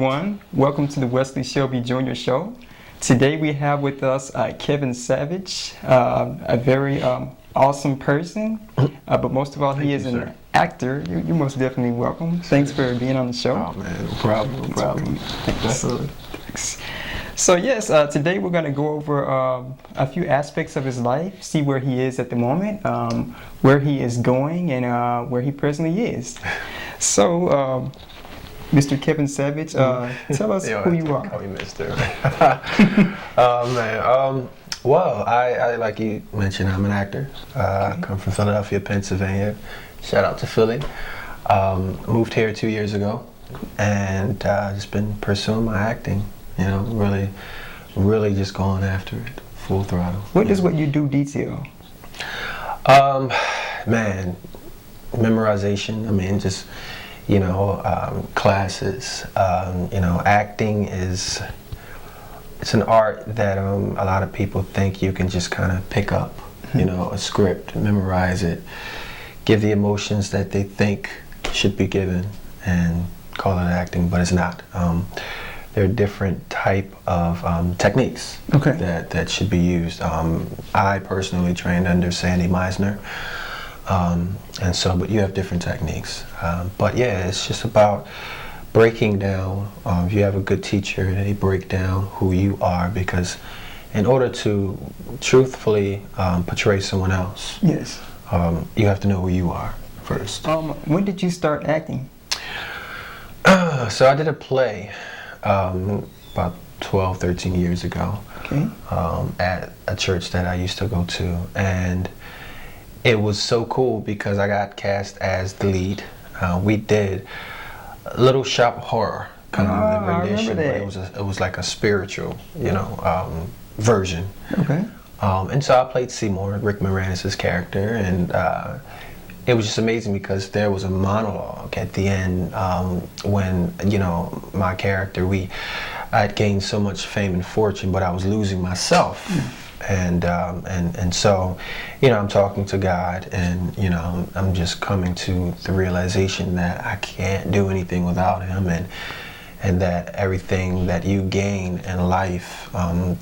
everyone. Welcome to the Wesley Shelby Jr. show. Today we have with us Kevin Savage, a very awesome person, but most of all, he is an actor. You're most definitely welcome. Thanks for being on the show. Oh man, no problem, no problem. Thanks. So yes, today we're going to go over a few aspects of his life, see where he is at the moment, where he is going, and where he presently is. So, Mr. Kevin Savage, tell us who you are. Call me Mr. Oh man, well, I like you mentioned, I'm an actor. I come from Philadelphia, Pennsylvania. Shout out to Philly. Moved here 2 years ago, and just been pursuing my acting. You know, really just going after it, full throttle. What does what you do detail? Man, memorization. I mean, just, you know, classes. You know, acting it's an art that a lot of people think you can just kind of pick up. You know, a script, memorize it, give the emotions that they think should be given, and call it acting, but it's not. There are different type of techniques that should be used. I personally trained under Sandy Meisner, and so, but you have different techniques. But yeah, it's just about breaking down. If you have a good teacher, they break down who you are, because in order to truthfully portray someone else, Yes. You have to know who you are first. When did you start acting? So I did a play about 12, 13 years ago at a church that I used to go to, and it was so cool because I got cast as the lead. We did Little Shop Horror kind of rendition, but it was like a spiritual, you know, version. Okay. And so I played Seymour, Rick Moranis' character, and it was just amazing because there was a monologue at the end when, you know, my character, I had gained so much fame and fortune, but I was losing myself. And so, you know, I'm talking to God, and, you know, I'm just coming to the realization that I can't do anything without Him, and that everything that you gain in life,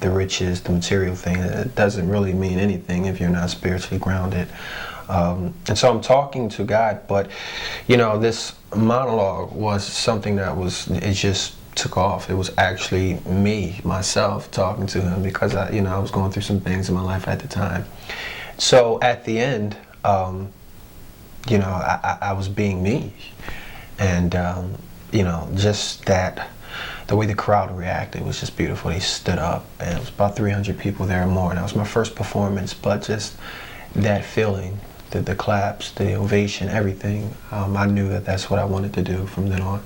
the riches, the material thing, it doesn't really mean anything if you're not spiritually grounded. And so I'm talking to God, but, you know, this monologue was something that it just took off. It was actually me, myself, talking to Him, because I was going through some things in my life at the time. So at the end, you know, I was being me, and you know, just that, the way the crowd reacted was just beautiful. They stood up, and it was about 300 people there or more, and that was my first performance, but just that feeling, the claps, the ovation, everything, I knew that that's what I wanted to do from then on.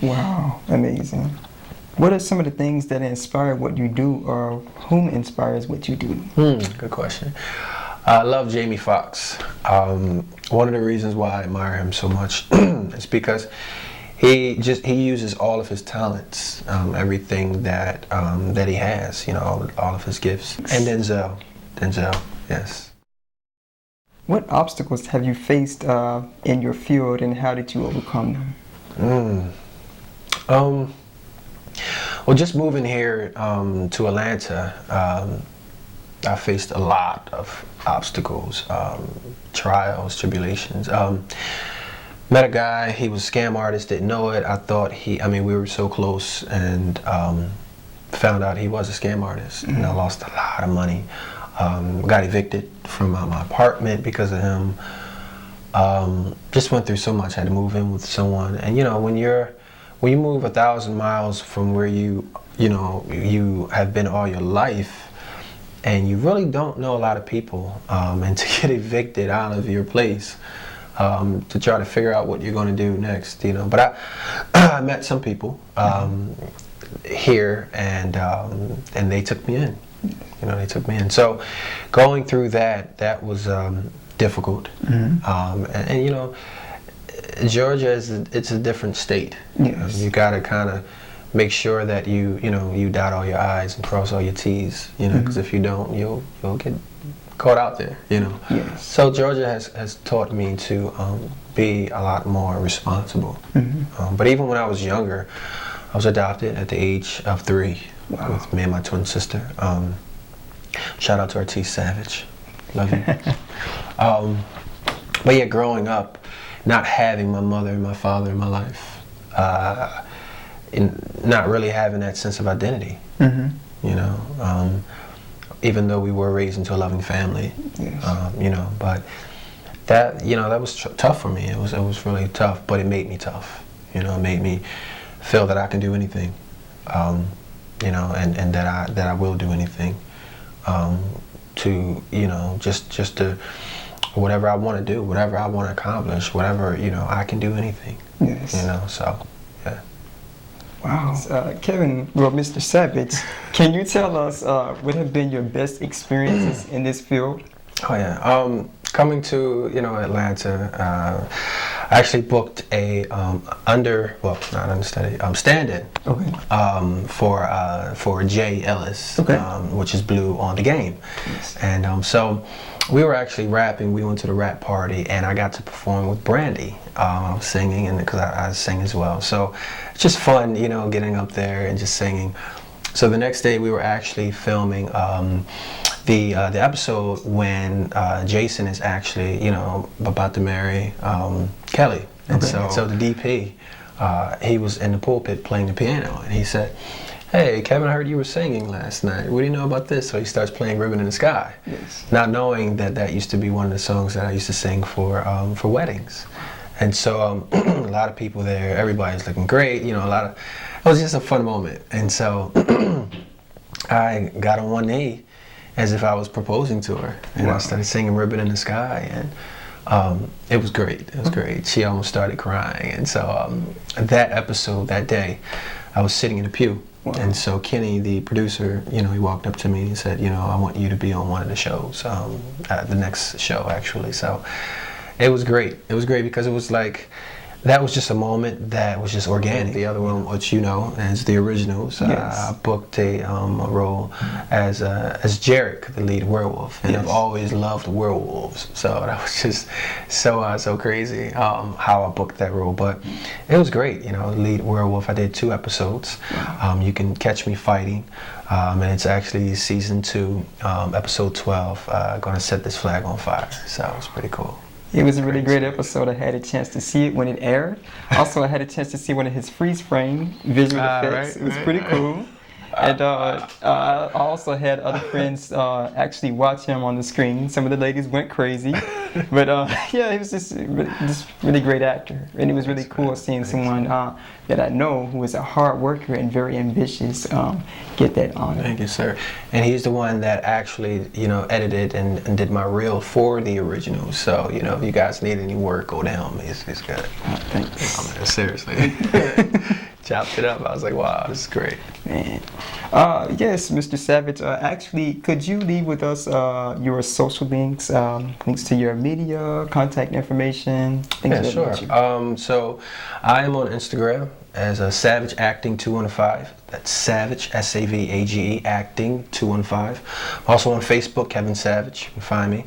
Wow, amazing. What are some of the things that inspire what you do, or whom inspires what you do? Good question. I love Jamie Foxx. One of the reasons why I admire him so much is because he uses all of his talents, everything that he has, you know, all of his gifts. And Denzel, yes. What obstacles have you faced in your field, and how did you overcome them? Well, just moving here to Atlanta, I faced a lot of obstacles, trials, tribulations. Met a guy, he was a scam artist, didn't know it. I thought we were so close, and found out he was a scam artist. And I lost a lot of money. Got evicted from my apartment because of him. Just went through so much. Had to move in with someone, and you know, when you move 1,000 miles from where you have been all your life, and you really don't know a lot of people, and to get evicted out of your place, to try to figure out what you're going to do next, you know. But I met some people here, and they took me in. You know, they took me in. So going through that was difficult. And you know, Georgia it's a different state. Yes. You got to kind of make sure that you dot all your I's and cross all your T's. You know, because if you don't, you'll get caught out there. You know. Yes. So Georgia has taught me to be a lot more responsible. But even when I was younger, I was adopted at the age of 3 Wow. with me and my twin sister. Shout out to our T Savage. Love you. But yeah, growing up, not having my mother and my father in my life, and not really having that sense of identity, you know, even though we were raised into a loving family, Yes. you know, but that, you know, that was tough for me. It was really tough, but it made me tough. You know, it made me feel that I can do anything, you know, and that I will do anything, to, you know, just to whatever I want to do, whatever I want to accomplish, whatever, you know, I can do anything. Yes. You know, so yeah. Wow. Kevin, well, Mr. Savage, can you tell us what have been your best experiences in this field? Oh yeah. Coming to, you know, Atlanta, I actually booked a not understudy, stand-in, Okay. for Jay Ellis, Okay. which is Blue on the Game. Yes. And so we were actually rapping. We went to the rap party, and I got to perform with Brandy. I was singing, and because I sing as well, so it's just fun, you know, getting up there and just singing. So the next day we were actually filming the episode when Jason is actually, you know, about to marry Kelly, and so the DP, he was in the pulpit playing the piano, and he said, "Hey, Kevin, I heard you were singing last night. What do you know about this?" So he starts playing "Ribbon in the Sky," Yes. not knowing that that used to be one of the songs that I used to sing for weddings. And so a lot of people there, everybody's looking great, you know, it was just a fun moment. And so I got on one knee as if I was proposing to her, and I started singing "Ribbon in the Sky," and it was great. It was great. She almost started crying. And so that episode, that day, I was sitting in a pew. Wow. And so Kenny, the producer, you know, he walked up to me and he said, you know, "I want you to be on one of the shows, the next show, actually." So it was great. It was great because it was like, that was just a moment that was just organic. The other one, which you know, as the originals, Yes. I booked a role as Jarek, the lead werewolf, and Yes. I've always loved werewolves. So that was just so crazy how I booked that role. But it was great, you know, lead werewolf. I did 2 episodes. You can catch me fighting, and it's actually season 2, episode 12. Gonna set this flag on fire. So it was pretty cool. It was a really great episode. I had a chance to see it when it aired. Also, I had a chance to see one of his freeze frame visual effects. It was pretty cool. And I also had other friends actually watch him on the screen. Some of the ladies went crazy. But yeah, he was just really great actor. And it was really cool seeing someone that I know who is a hard worker and very ambitious get that honor. Thank you, sir. And he's the one that actually, you know, edited and did my reel for the original. So, you know, if you guys need any work, go down. It's good. Thanks. Oh, man, seriously. Chopped it up. I was like, wow, this is great. Man. Yes, Mr. Savage. Actually, could you leave with us your social links, links to your media, contact information, things Yeah, of that sure. nature? So I am on Instagram as Savage Acting 215. That's Savage, SAVAGE Acting 215. Also on Facebook, Kevin Savage. You can find me.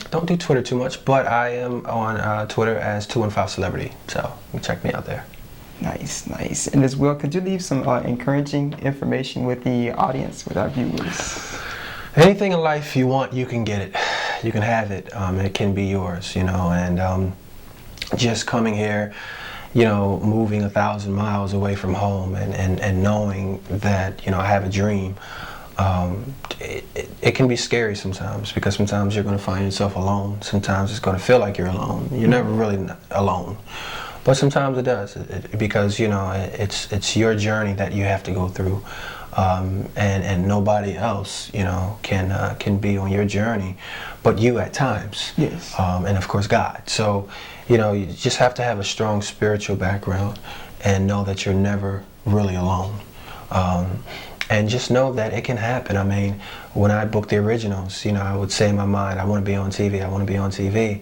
Don't do Twitter too much, but I am on Twitter as 215 Celebrity. So you can check me out there. Nice, nice. And as well, could you leave some encouraging information with the audience, with our viewers? Anything in life you want, you can get it. You can have it. It can be yours, you know. And just coming here, you know, moving 1,000 miles away from home and knowing that, you know, I have a dream, it can be scary sometimes, because sometimes you're going to find yourself alone. Sometimes it's going to feel like you're alone. You're never really alone. But sometimes it does, because, you know, it's your journey that you have to go through, and nobody else, you know, can be on your journey, but you at times. Yes. And of course God. So, you know, you just have to have a strong spiritual background and know that you're never really alone. And just know that it can happen. I mean, when I booked the originals, you know, I would say in my mind, I want to be on TV, I want to be on TV.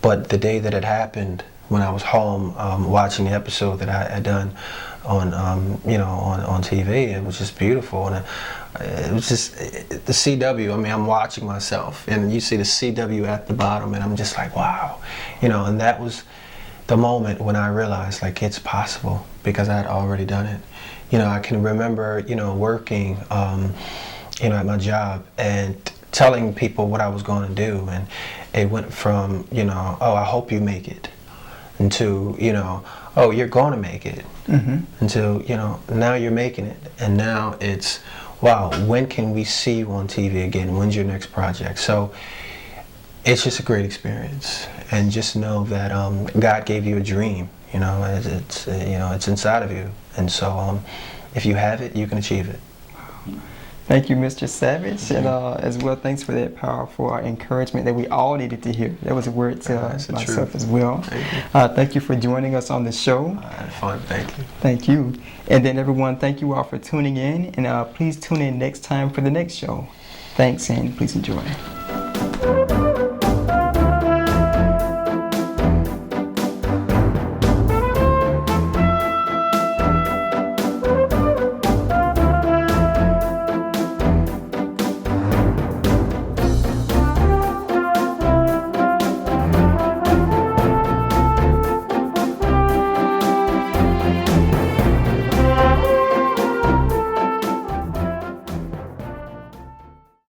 But the day that it happened, when I was home watching the episode that I had done on, you know, on TV, it was just beautiful. And it was just the CW. I mean, I'm watching myself, and you see the CW at the bottom, and I'm just like, wow, you know. And that was the moment when I realized like it's possible because I had already done it. You know, I can remember, you know, working, you know, at my job and telling people what I was going to do, and it went from, you know, oh, I hope you make it, into, you know, oh, you're going to make it, until, you know, now you're making it, and now it's, wow, when can we see you on TV again? When's your next project? So it's just a great experience, and just know that God gave you a dream. You know, it's you know, it's inside of you, and so if you have it, you can achieve it. Thank you, Mr. Savage, and as well, thanks for that powerful encouragement that we all needed to hear. That was a word to myself as well. Thank you for joining us on the show. I had fun. Thank you. Thank you. And then everyone, thank you all for tuning in, and please tune in next time for the next show. Thanks, and please enjoy.